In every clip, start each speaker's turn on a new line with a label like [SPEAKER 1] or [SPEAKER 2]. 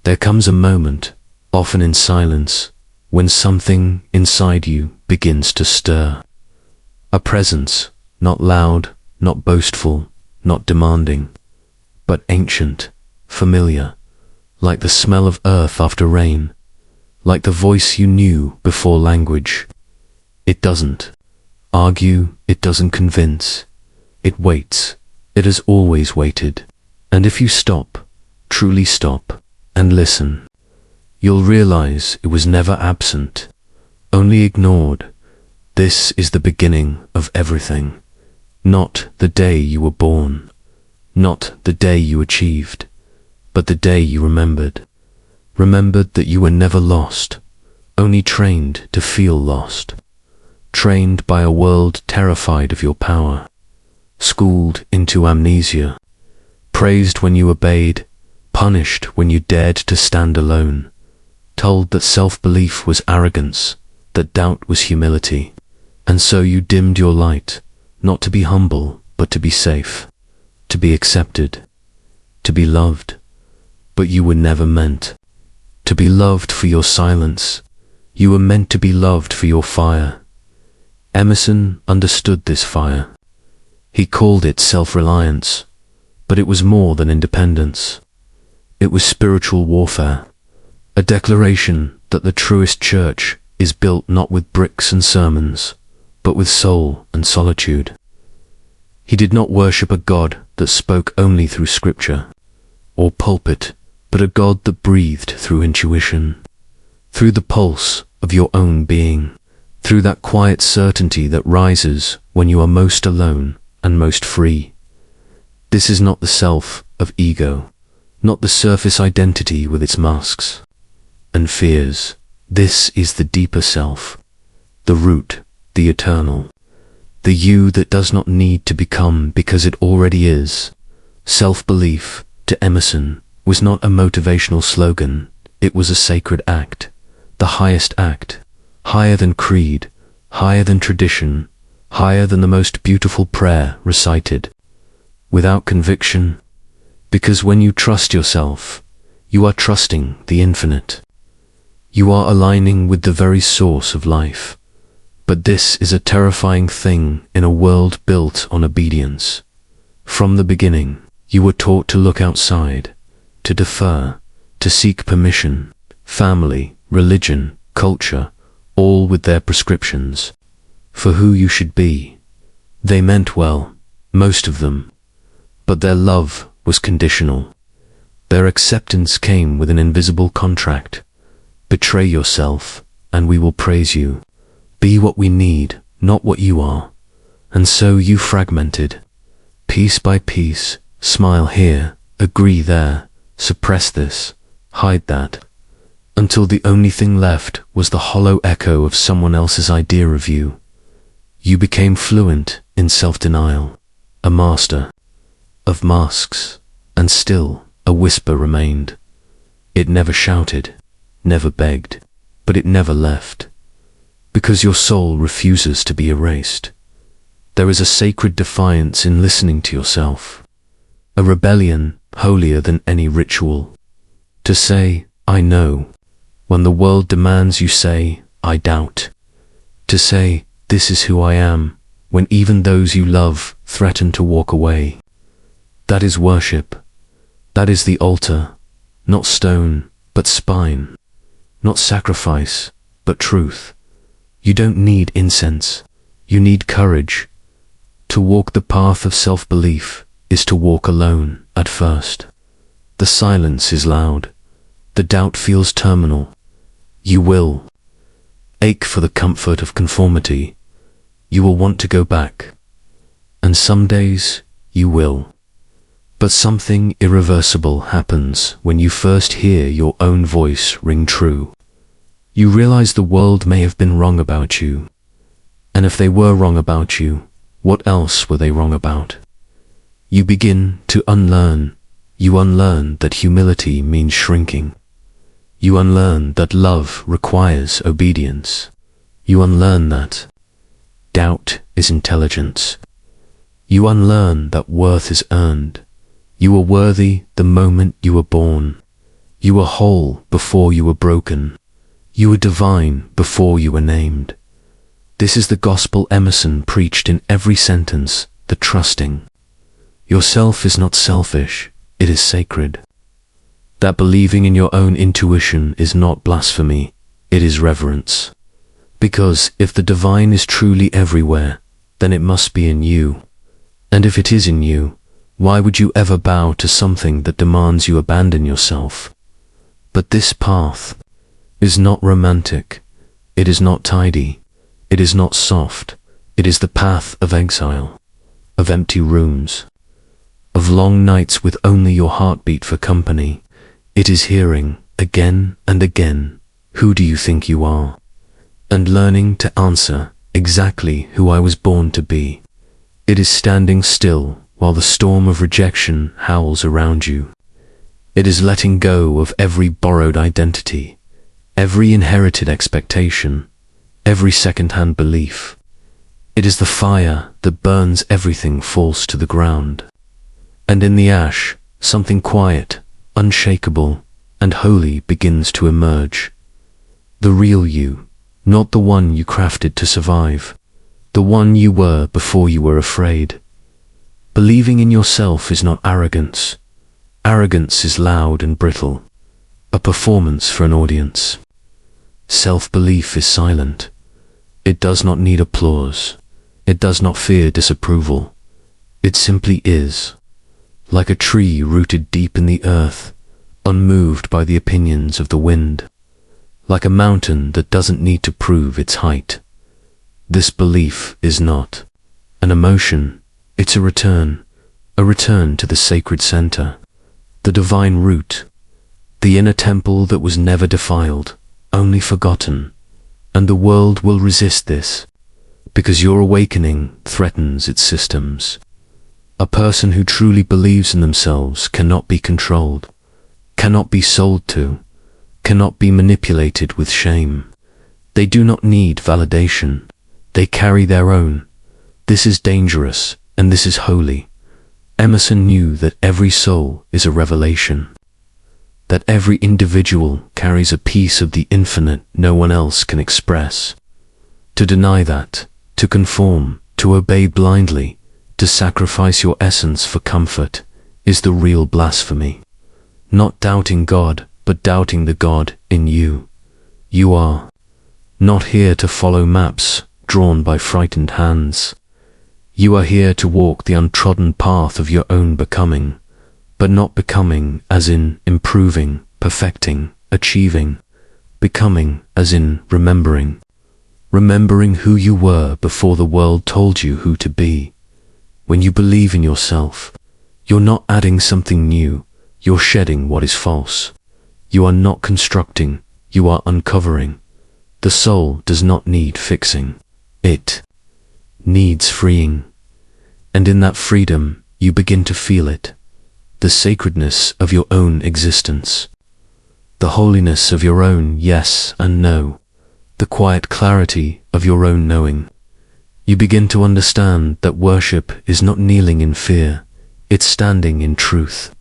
[SPEAKER 1] There comes a moment, often in silence, when something inside you begins to stir. A presence, not loud, not boastful, not demanding, but ancient, familiar, like the smell of earth after rain, like the voice you knew before language. It doesn't argue, it doesn't convince, it waits. It has always waited. And if you stop, truly stop, and listen, you'll realize it was never absent, only ignored. This is the beginning of everything. Not the day you were born, not the day you achieved, but the day you remembered. Remembered that you were never lost, only trained to feel lost. Trained by a world terrified of your power. Schooled into amnesia. Praised when you obeyed, punished when you dared to stand alone. Told that self-belief was arrogance, that doubt was humility. And so you dimmed your light, not to be humble, but to be safe, to be accepted, to be loved. But you were never meant to be loved for your silence. You were meant to be loved for your fire. Emerson understood this fire. He called it self-reliance, but it was more than independence. It was spiritual warfare, a declaration that the truest church is built not with bricks and sermons, but with soul and solitude. He did not worship a God that spoke only through scripture or pulpit, but a God that breathed through intuition, through the pulse of your own being, through that quiet certainty that rises when you are most alone and most free. This is not the self of ego, not the surface identity with its masks and fears. This is the deeper self, the root, the eternal, the you that does not need to become because it already is. Self-belief, to Emerson, was not a motivational slogan, it was a sacred act, the highest act, higher than creed, higher than tradition, higher than the most beautiful prayer recited. Without conviction, because when you trust yourself, you are trusting the infinite. You are aligning with the very source of life. But this is a terrifying thing in a world built on obedience. From the beginning, you were taught to look outside, to defer, to seek permission, family, religion, culture, all with their prescriptions for who you should be. They meant well, most of them, but their love was conditional. Their acceptance came with an invisible contract. Betray yourself, and we will praise you. Be what we need, not what you are. And so you fragmented, piece by piece, smile here, agree there, suppress this, hide that, until the only thing left was the hollow echo of someone else's idea of you. You became fluent in self-denial, a master of masks, and still a whisper remained. It never shouted, never begged, but it never left. Because your soul refuses to be erased. There is a sacred defiance in listening to yourself, a rebellion holier than any ritual. To say, I know, when the world demands you say, I doubt. To say, this is who I am, when even those you love threaten to walk away. That is worship. That is the altar, not stone, but spine, not sacrifice, but truth. You don't need incense, you need courage. To walk the path of self-belief is to walk alone at first. The silence is loud, the doubt feels terminal. You will ache for the comfort of conformity. You will want to go back. And some days you will. But something irreversible happens when you first hear your own voice ring true. You realize the world may have been wrong about you. And if they were wrong about you, what else were they wrong about? You begin to unlearn. You unlearn that humility means shrinking. You unlearn that love requires obedience. You unlearn that doubt is intelligence. You unlearn that worth is earned. You were worthy the moment you were born. You were whole before you were broken. You were divine before you were named. This is the gospel Emerson preached in every sentence, the trusting. Yourself is not selfish, it is sacred. That believing in your own intuition is not blasphemy, it is reverence. Because if the divine is truly everywhere, then it must be in you. And if it is in you, why would you ever bow to something that demands you abandon yourself? But this path is not romantic, it is not tidy, it is not soft, it is the path of exile, of empty rooms, of long nights with only your heartbeat for company. It is hearing, again and again, who do you think you are? And learning to answer exactly who I was born to be. It is standing still while the storm of rejection howls around you. It is letting go of every borrowed identity, every inherited expectation, every second-hand belief. It is the fire that burns everything false to the ground. And in the ash, something quiet, unshakable, and holy begins to emerge. The real you, not the one you crafted to survive, the one you were before you were afraid. Believing in yourself is not arrogance. Arrogance is loud and brittle, a performance for an audience. Self-belief is silent. It does not need applause. It does not fear disapproval. It simply is, like a tree rooted deep in the earth, unmoved by the opinions of the wind, like a mountain that doesn't need to prove its height. This belief is not an emotion, it's a return to the sacred center, the divine root, the inner temple that was never defiled, only forgotten. And the world will resist this, because your awakening threatens its systems. A person who truly believes in themselves cannot be controlled, cannot be sold to, cannot be manipulated with shame. They do not need validation. They carry their own. This is dangerous, and this is holy. Emerson knew that every soul is a revelation, that every individual carries a piece of the infinite no one else can express. To deny that, to conform, to obey blindly, to sacrifice your essence for comfort, is the real blasphemy. Not doubting God, but doubting the God in you. You are not here to follow maps drawn by frightened hands. You are here to walk the untrodden path of your own becoming, but not becoming as in improving, perfecting, achieving, becoming as in remembering. Remembering who you were before the world told you who to be. When you believe in yourself, you're not adding something new, you're shedding what is false. You are not constructing, you are uncovering. The soul does not need fixing. It needs freeing. And in that freedom, you begin to feel it. The sacredness of your own existence. The holiness of your own yes and no. The quiet clarity of your own knowing. You begin to understand that worship is not kneeling in fear, it's standing in truth.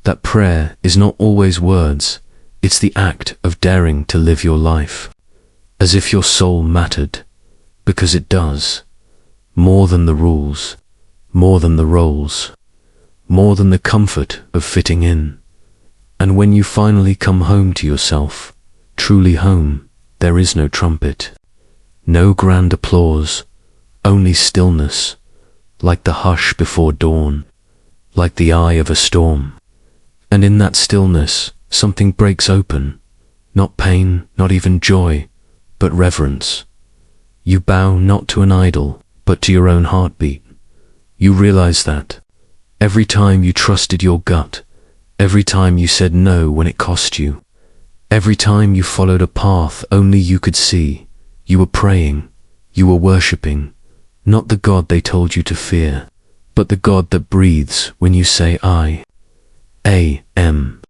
[SPEAKER 1] That prayer is not always words, it's the act of daring to live your life, as if your soul mattered, because it does, more than the rules, more than the roles, more than the comfort of fitting in. And when you finally come home to yourself, truly home, there is no trumpet, no grand applause, only stillness, like the hush before dawn, like the eye of a storm. And in that stillness, something breaks open, not pain, not even joy, but reverence. You bow not to an idol, but to your own heartbeat. You realize that every time you trusted your gut, every time you said no when it cost you, every time you followed a path only you could see, you were praying, you were worshipping, not the God they told you to fear, but the God that breathes when you say I am.